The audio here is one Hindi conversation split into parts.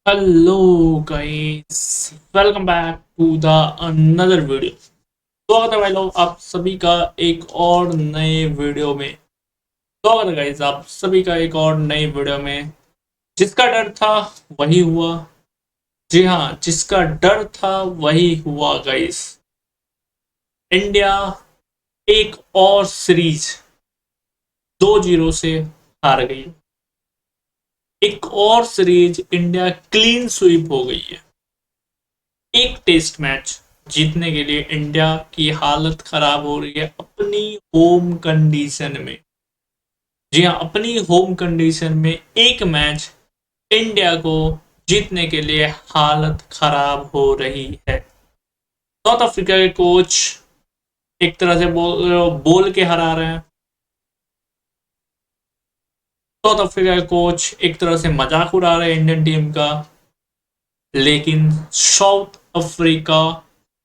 Hello guys, welcome back to the another video. स्वागत है भाई लोग आप सभी का एक और नए वीडियो में। स्वागत है गाइस आप सभी का एक और नए वीडियो में। जिसका डर था वही हुआ। जी हाँ, जिसका डर था वही हुआ गाइस। इंडिया एक और सीरीज 2-0 से हार गई। एक और सीरीज इंडिया क्लीन स्वीप हो गई है। एक टेस्ट मैच जीतने के लिए इंडिया की हालत खराब हो रही है अपनी होम कंडीशन में। जी हाँ, अपनी होम कंडीशन में एक मैच इंडिया को जीतने के लिए हालत खराब हो रही है। साउथ अफ्रीका के कोच एक तरह से बोल के हरा रहे हैं। साउथ अफ्रीका के कोच एक तरह से मजाक उड़ा रहे हैं इंडियन टीम का। लेकिन साउथ अफ्रीका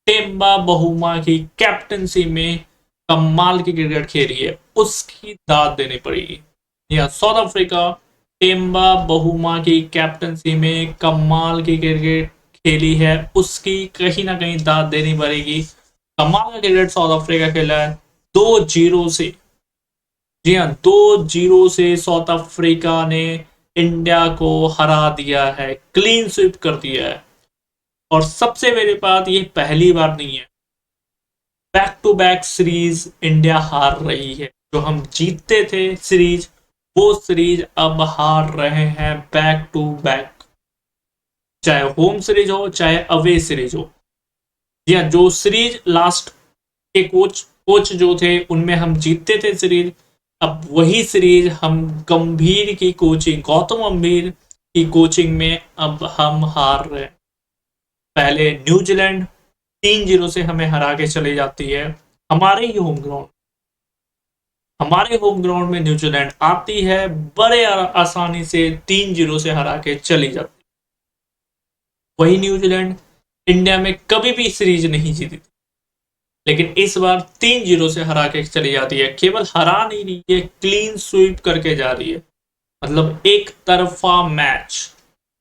टेम्बा बहुमा की कैप्टनसी में कमाल की क्रिकेट खेली है, उसकी दाद देनी पड़ेगी। या साउथ अफ्रीका टेम्बा बहुमा की कैप्टनसी में कमाल की क्रिकेट खेली है, उसकी कहीं ना कहीं दाद देनी पड़ेगी। कमाल का क्रिकेट साउथ अफ्रीका खेला है 2-0 से। जी हाँ, 2-0 से साउथ अफ्रीका ने इंडिया को हरा दिया है, क्लीन स्वीप कर दिया है। और सबसे बड़ी बात, ये पहली बार नहीं है, back to back series India हार रही है। जो हम जीतते थे सीरीज, वो सीरीज अब हार रहे हैं बैक टू बैक। चाहे होम सीरीज हो चाहे अवे सीरीज हो। जी हाँ, जो सीरीज लास्ट के कोच जो थे उनमें हम जीतते थे सीरीज, अब वही सीरीज हम गंभीर की कोचिंग, गौतम गंभीर की कोचिंग में अब हम हार रहे हैं। पहले न्यूजीलैंड 3-0 से हमें हरा के चली जाती है। हमारे ही होम ग्राउंड हमारे होम ग्राउंड में न्यूजीलैंड आती है, बड़े आसानी से 3-0 से हरा के चली जाती है। वही न्यूजीलैंड इंडिया में कभी भी सीरीज नहीं जीती थी, लेकिन इस बार 3-0 से हरा के चली जाती है। केवल हरा नहीं रही है, क्लीन स्वीप करके जा रही है। मतलब एक तरफा मैच,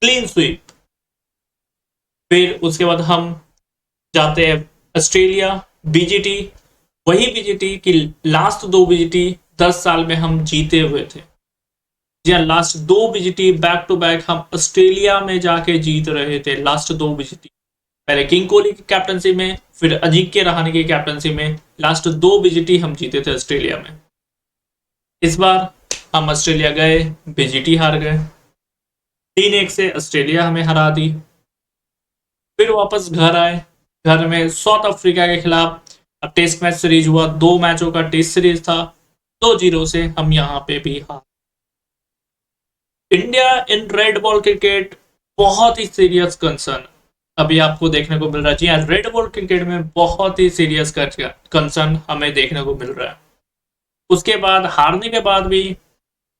क्लीन स्वीप। फिर उसके बाद हम जाते हैं ऑस्ट्रेलिया, बीजीटी। वही बीजीटी की लास्ट दो बीजीटी 10 साल में हम जीते हुए थे। जी हाँ, लास्ट दो बीजीटी बैक टू बैक हम ऑस्ट्रेलिया में जाके जीत रहे थे। लास्ट दो बीजीटी, पहले किंग कोहली की कैप्टनसी में, फिर अजिंक्य रहाणे की कैप्टनसी में, लास्ट दो बीजीटी हम जीते थे ऑस्ट्रेलिया में। इस बार हम ऑस्ट्रेलिया गए, बीजीटी हार गए। 3-1 से ऑस्ट्रेलिया हमें हरा दी। फिर वापस घर आए। घर में साउथ अफ्रीका के खिलाफ अब टेस्ट मैच सीरीज हुआ, 2 मैचों का टेस्ट सीरीज था। 2-0 से हम यहाँ पे भी हार। India in red ball cricket बहुत ही सीरियस कंसर्न अभी आपको देखने को मिल रहा है। जी हाँ, रेड बॉल क्रिकेट में बहुत ही सीरियस कंसर्न हमें देखने को मिल रहा है। उसके बाद हारने के बाद भी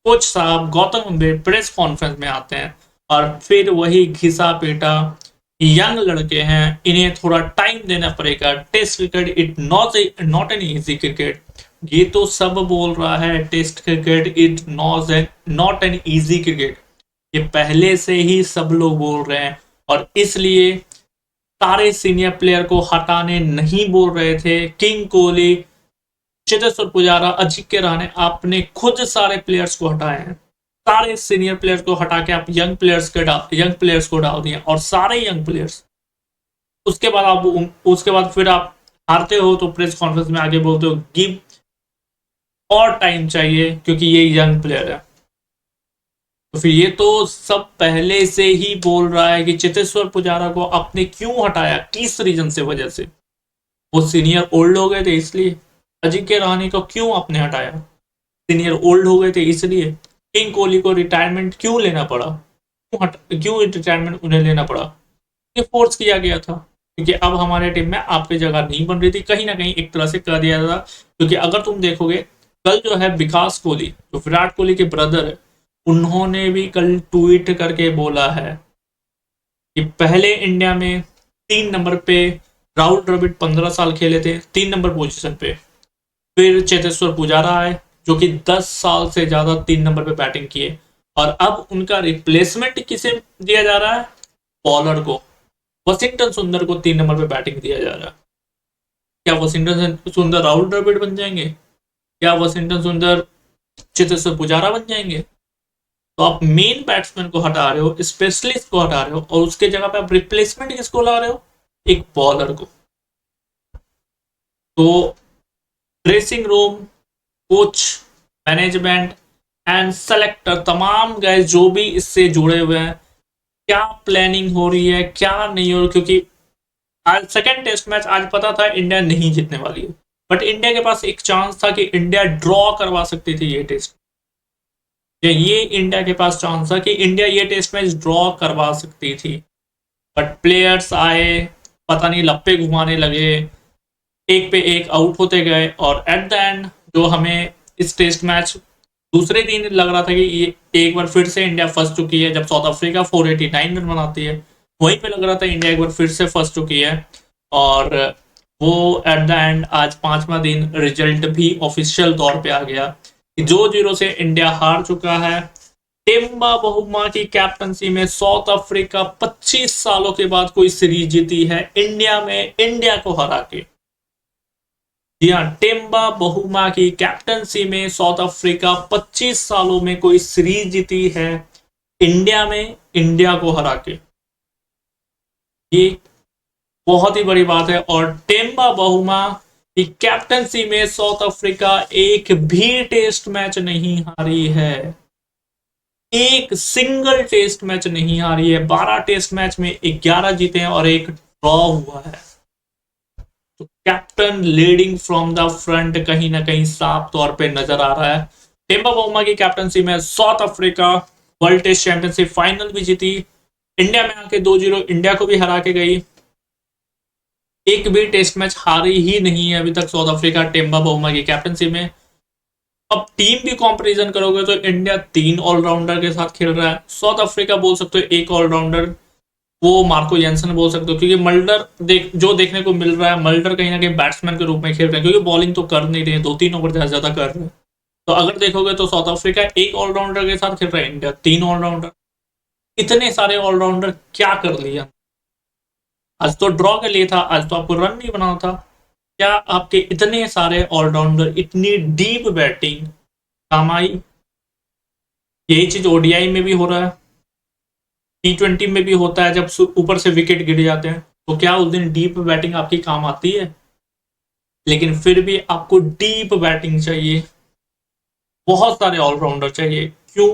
कोच साहब गौतम गंभीर प्रेस कॉन्फ्रेंस में आते हैं और फिर वही घिसा पीटा, यंग लड़के हैं, इन्हें थोड़ा टाइम देना पड़ेगा। Test cricket it not an easy cricket. ये तो सब बोल रहा है test cricket it not an easy cricket. ये पहले से ही सब लोग बोल रहे हैं, और इसलिए सारे सीनियर प्लेयर को हटाने नहीं बोल रहे थे। किंग कोहली, चेतेश्वर पुजारा, अजिंक्य रहाणे, आपने खुद सारे प्लेयर्स को हटाए हैं। सारे सीनियर प्लेयर्स को हटा के आप यंग प्लेयर्स को डाल दिए, और सारे यंग प्लेयर्स। उसके बाद फिर आप हारते हो तो प्रेस कॉन्फ्रेंस में आगे बोलते हो गिव और टाइम चाहिए क्योंकि ये यंग प्लेयर है। तो फिर ये तो सब पहले से ही बोल रहा है कि चेतेश्वर पुजारा को आपने क्यों हटाया, किस रीजन से वजह से। वो सीनियर ओल्ड हो गए थे इसलिए। अजिंक्य रहाणे को क्यों आपने हटाया, सीनियर ओल्ड हो गए थे इसलिए। किंग कोहली को रिटायरमेंट क्यों लेना पड़ा, क्यों रिटायरमेंट उन्हें लेना पड़ा, ये फोर्स किया गया था क्योंकि अब हमारे टीम में आपकी जगह नहीं बन रही थी। कहीं ना कहीं एक तरह से कर दिया था, क्योंकि अगर तुम देखोगे कल जो है विकास कोहली, जो विराट कोहली के ब्रदर है, उन्होंने भी कल ट्वीट करके बोला है कि पहले इंडिया में 3 नंबर पे राहुल द्रविड़ 15 साल खेले थे, 3 नंबर पोजीशन पे। फिर चेतेश्वर पुजारा आए जो कि 10 साल से ज्यादा 3 नंबर पे बैटिंग किए, और अब उनका रिप्लेसमेंट किसे दिया जा रहा है, बॉलर को, वशिंगटन सुंदर को 3 नंबर पे बैटिंग दिया जा रहा है। क्या वशिंगटन सुंदर राहुल द्रविड़ बन जाएंगे? क्या वशिंगटन सुंदर चेतेश्वर पुजारा बन जाएंगे? तो आप मेन बैट्समैन को हटा रहे हो, स्पेशलिस्ट को हटा रहे हो, और उसके जगह पे आप रिप्लेसमेंट किसको ला रहे हो? एक बॉलर को। तो dressing room, coach, management and selector, तमाम गाइस जो भी इससे जुड़े हुए हैं, क्या प्लानिंग हो रही है, क्या नहीं हो रही, क्योंकि आज सेकेंड टेस्ट मैच आज पता था इंडिया नहीं जीतने वाली है, बट इंडिया के पास एक चांस था कि इंडिया ड्रॉ करवा सकती थी ये टेस्ट। ये इंडिया के पास चांस था कि इंडिया ये टेस्ट मैच ड्रॉ करवा सकती थी, बट प्लेयर्स आए, पता नहीं लप्पे घुमाने लगे, एक पे एक आउट होते गए, और एट द एंड जो हमें इस टेस्ट मैच दूसरे दिन लग रहा था कि ये एक बार फिर से इंडिया फंस चुकी है, जब साउथ अफ्रीका 489 रन बनाती है, वहीं पे लग रहा था इंडिया एक बार फिर से फंस चुकी है। और वो एट द एंड आज 5वां दिन रिजल्ट भी ऑफिशियल तौर पे आ गया कि 2-0 से इंडिया हार चुका है। टेम्बा बहुमा की कैप्टनसी में साउथ अफ्रीका 25 सालों के बाद कोई सीरीज जीती है इंडिया में, इंडिया को हरा के। जी हाँ, टेम्बा बहुमा की कैप्टनसी में साउथ अफ्रीका 25 सालों में कोई सीरीज जीती है इंडिया में, इंडिया को हरा के। ये बहुत ही बड़ी बात है। और टेम्बा बहुमा की कैप्टनसी में साउथ अफ्रीका एक भी टेस्ट मैच नहीं हारी है, एक सिंगल टेस्ट मैच नहीं हारी है। 12 टेस्ट मैच में 11 जीते हैं और एक ड्रॉ हुआ है। तो captain leading from the front कहीं ना कहीं साफ तौर पे नजर आ रहा है। टेम्बा बहुमा की कैप्टनसी में South Africa World Test Championship final भी जीती, इंडिया में आके 2-0 इंडिया को भी हरा के गई। एक भी टेस्ट मैच हारी ही नहीं है अभी तक साउथ अफ्रीका टेम्बा बहुमा की कैप्टनसी में। अब टीम भी कंपैरिजन करोगे तो इंडिया 3 ऑलराउंडर के साथ खेल रहा है, साउथ अफ्रीका बोल सकते हो एक ऑलराउंडर, वो मार्को जेंसन बोल सकते हो, क्योंकि मल्डर जो देखने को मिल रहा है, मल्डर कहीं ना कहीं बैट्समैन के रूप में खेल रहे हैं, क्योंकि बॉलिंग तो कर नहीं रहे, 2-3 ओवर ज्यादा कर रहे हैं। तो अगर देखोगे तो साउथ अफ्रीका एक ऑलराउंडर के साथ खेल रहा है, इंडिया 3 ऑलराउंडर। इतने सारे ऑलराउंडर क्या कर लिया? आज तो ड्रॉ के लिए था, आज तो आपको रन नहीं बनाना था। क्या आपके इतने सारे ऑलराउंडर, इतनी डीप बैटिंग काम आई? यही चीज ओडीआई में भी हो रहा है, T20 में भी होता है, जब ऊपर से विकेट गिर जाते हैं तो क्या उस दिन डीप बैटिंग आपकी काम आती है? लेकिन फिर भी आपको डीप बैटिंग चाहिए, बहुत सारे ऑलराउंडर चाहिए। क्यों?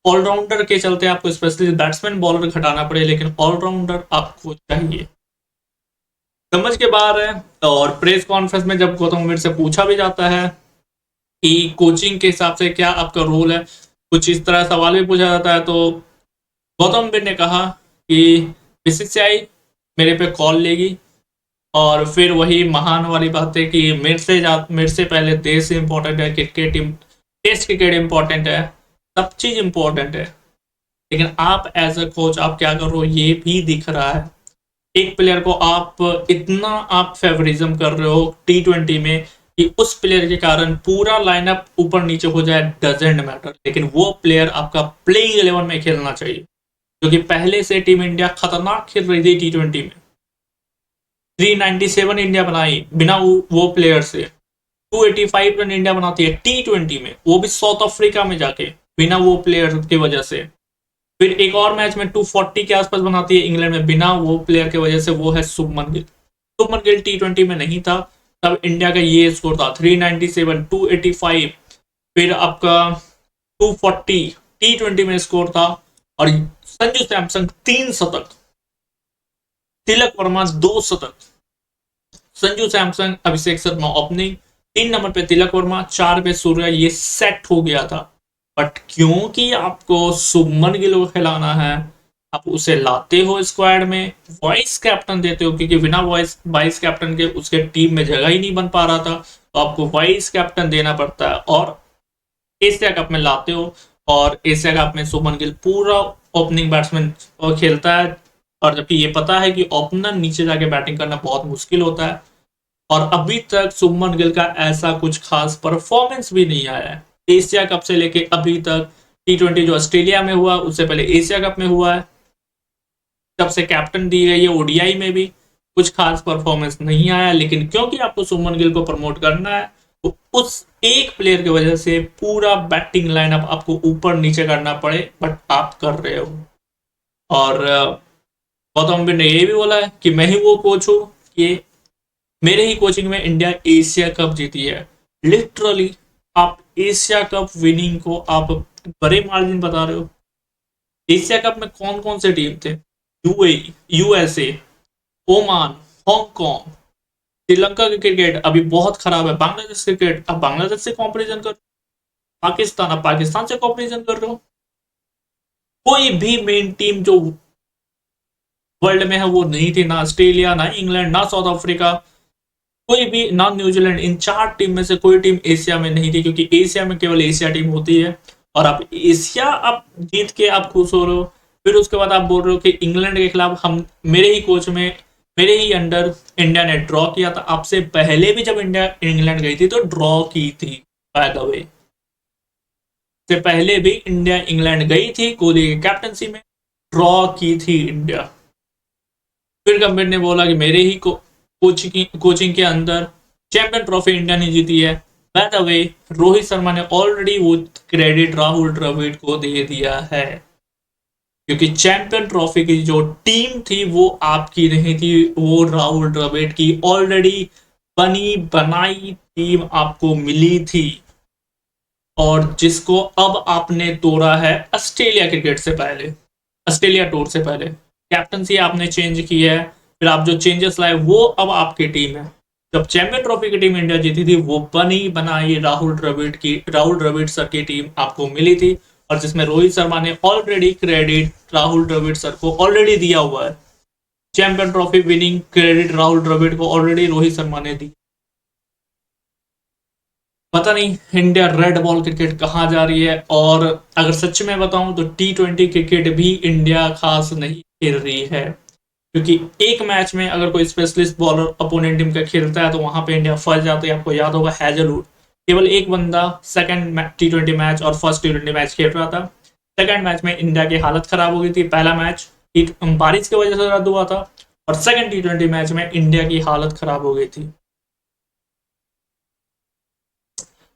ऑलराउंडर के चलते आपको स्पेशली बैट्समैन बॉलर घटाना पड़े, लेकिन ऑलराउंडर आपको चाहिए, समझ के बाहर है। और प्रेस कॉन्फ्रेंस में जब गौतम गंभीर से पूछा भी जाता है कि कोचिंग के हिसाब से क्या आपका रोल है, कुछ इस तरह सवाल भी पूछा जाता है, तो गौतम गंभीर ने कहा कि बीसीसीआई मेरे पे कॉल लेगी, और फिर वही महान वाली बात है कि मेरे से पहले देश इंपॉर्टेंट है, क्रिकेट टेस्ट क्रिकेट इंपॉर्टेंट है, सब चीज इंपॉर्टेंट है, लेकिन आप एज अ कोच आप क्या कर रहे हो ये भी दिख रहा है। एक प्लेयर को आप फेवरिज्म कर रहे हो T20 में कि उस प्लेयर के कारण पूरा लाइनअप ऊपर नीचे हो जाए, डजेंट मैटर, लेकिन वो प्लेयर आपका प्लेइंग 11 में खेलना चाहिए, क्योंकि पहले से टीम इंडिया खतरनाक खेल रही थी T20 में। 397 इंडिया बनाई बिना वो प्लेयर से, 285 रन इंडिया बनाती है T20 में, वो भी साउथ अफ्रीका में जाके, बिना वो प्लेयर की वजह से। फिर एक और मैच में 240 के आसपास बनाती है इंग्लैंड में, बिना वो प्लेयर की वजह से, वो है शुभमन गिल। शुभमन गिल T20 में नहीं था, तब इंडिया का ये स्कोर था 397, 285, फिर आपका 240 T20 में स्कोर था। और संजू सैमसन 3 शतक, तिलक वर्मा 2 शतक, संजू सैमसन, अभिषेक शर्मा ओपनिंग, 3 नंबर पे तिलक वर्मा, 4 पे सूर्या, ये सेट हो गया था। बट क्योंकि आपको शुभमन गिल को खिलाना है, आप उसे लाते हो स्क्वाड में, वाइस कैप्टन देते हो, क्योंकि बिना वाइस कैप्टन के उसके टीम में जगह ही नहीं बन पा रहा था, तो आपको वाइस कैप्टन देना पड़ता है, और एशिया कप में लाते हो। और एशिया कप में शुभमन गिल पूरा ओपनिंग बैट्समैन खेलता है, और जबकि ये पता है कि ओपनर नीचे जाके बैटिंग करना बहुत मुश्किल होता है, और अभी तक शुभमन गिल का ऐसा कुछ खास परफॉर्मेंस भी नहीं आया है एशिया कप से लेके अभी तक। T20 जो ऑस्ट्रेलिया में हुआ, उससे पहले एशिया कप में हुआ है, जब से कैप्टन दी गई है ओडीआई में भी कुछ खास परफॉर्मेंस नहीं आया, लेकिन क्योंकि आपको सुमन गिल को प्रमोट करना है तो उस एक प्लेयर की वजह से पूरा बैटिंग लाइनअप आपको ऊपर नीचे करना पड़े, बट आप कर रहे हो। और गौतम गंभीर ने ये भी बोला है कि मैं ही वो कोच हूँ कि मेरे ही कोचिंग में इंडिया एशिया कप जीती है। लिटरली आप एशिया कप विनिंग को आप बड़े मार्जिन बता रहे हो। एशिया कप में कौन कौन से टीम थे? UAE, USA, Oman, Hong Kong, Sri Lanka की क्रिकेट अभी बहुत खराब है, बांग्लादेश क्रिकेट अब बांग्लादेश से कंपैरिजन कर, पाकिस्तान अब पाकिस्तान से कंपैरिजन कर रहे हो। कोई भी मेन टीम जो वर्ल्ड में है वो नहीं थी, ना ऑस्ट्रेलिया, ना इंग्लैंड, ना साउथ अफ्रीका, कोई भी, ना न्यूजीलैंड। इन 4 टीम में से कोई टीम एशिया में नहीं थी, क्योंकि एशिया में केवल एशिया टीम होती है। और आप एशिया आप जीत के आप खुश हो रहे हो, फिर उसके बाद आप बोल रहे हो कि इंग्लैंड के खिलाफ हम मेरे ही कोच में मेरे ही अंडर इंडिया ने ड्रॉ किया था। आपसे पहले भी जब इंडिया इंग्लैंड गई थी तो ड्रॉ की थी, बाय द वे। से पहले भी इंडिया इंग्लैंड गई थी कोहली की कैप्टनसी में, ड्रॉ की थी इंडिया। फिर गंभीर ने बोला कि मेरे ही कोचिंग के अंदर चैंपियन ट्रॉफी इंडिया ने जीती है। By the way Rohit Sharma ने ऑलरेडी वो क्रेडिट राहुल द्रविड़ को दे दिया है, क्योंकि चैंपियन ट्रॉफी की जो टीम थी वो आपकी नहीं थी, वो राहुल द्रविड़ की ऑलरेडी बनी बनाई टीम आपको मिली थी, और जिसको अब आपने तोड़ा है ऑस्ट्रेलिया क्रिकेट से पहले, ऑस्ट्रेलिया टूर से पहले। कैप्टनसी आपने चेंज की है, फिर आप जो चेंजेस लाए वो अब आपकी टीम है। जब चैंपियन ट्रॉफी की टीम इंडिया जीती थी वो बनी बनाई राहुल द्रविड़ सर की टीम आपको मिली थी, और जिसमें रोहित शर्मा ने already credit Rahul Dravid sir को ऑलरेडी दिया हुआ है। Champion trophy winning credit Rahul Dravid को ऑलरेडी रोहित शर्मा ने दी। पता नहीं इंडिया रेड बॉल क्रिकेट कहाँ जा रही है। और अगर सच में बताऊं तो T20 क्रिकेट भी इंडिया खास नहीं खेल रही है, क्योंकि एक मैच में अगर कोई स्पेशलिस्ट बॉलर अपोनेंट टीम का खेलता है तो वहां पे इंडिया फंस जाती है। आपको याद होगा हैजलवुड, केवल एक बंदा सेकंड T20 मैच और फर्स्ट T20 मैच खेल रहा था। सेकंड मैच में इंडिया की हालत खराब हो गई थी, पहला मैच बारिश की वजह से रद्द हुआ था, और सेकंड T20 मैच में इंडिया की हालत खराब हो गई थी।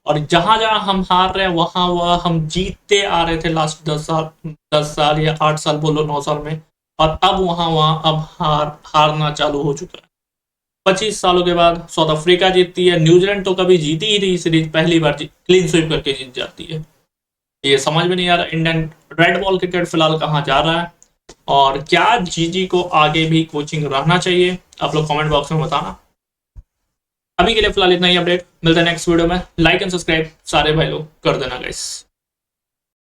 और जहां जहां हम हार रहे हैं वहां वह हम जीतते आ रहे थे लास्ट 10 साल या 8 साल बोलो 9 साल में, और अब वहां अब हारना चालू हो चुका है। 25 सालों के बाद साउथ अफ्रीका जीतती है, न्यूजीलैंड तो कभी जीती ही नहीं सीरीज, पहली बार क्लीन स्वीप करके जीत जाती है। ये समझ में नहीं आ रहा इंडियन रेड बॉल क्रिकेट फिलहाल कहाँ जा रहा है, और क्या जीजी को आगे भी कोचिंग रहना चाहिए, आप लोग कमेंट बॉक्स में बताना। अभी के लिए फिलहाल इतना ही अपडेट, मिलता है नेक्स्ट वीडियो में। लाइक एंड सब्सक्राइब सारे भाई लोग कर देना गाइस।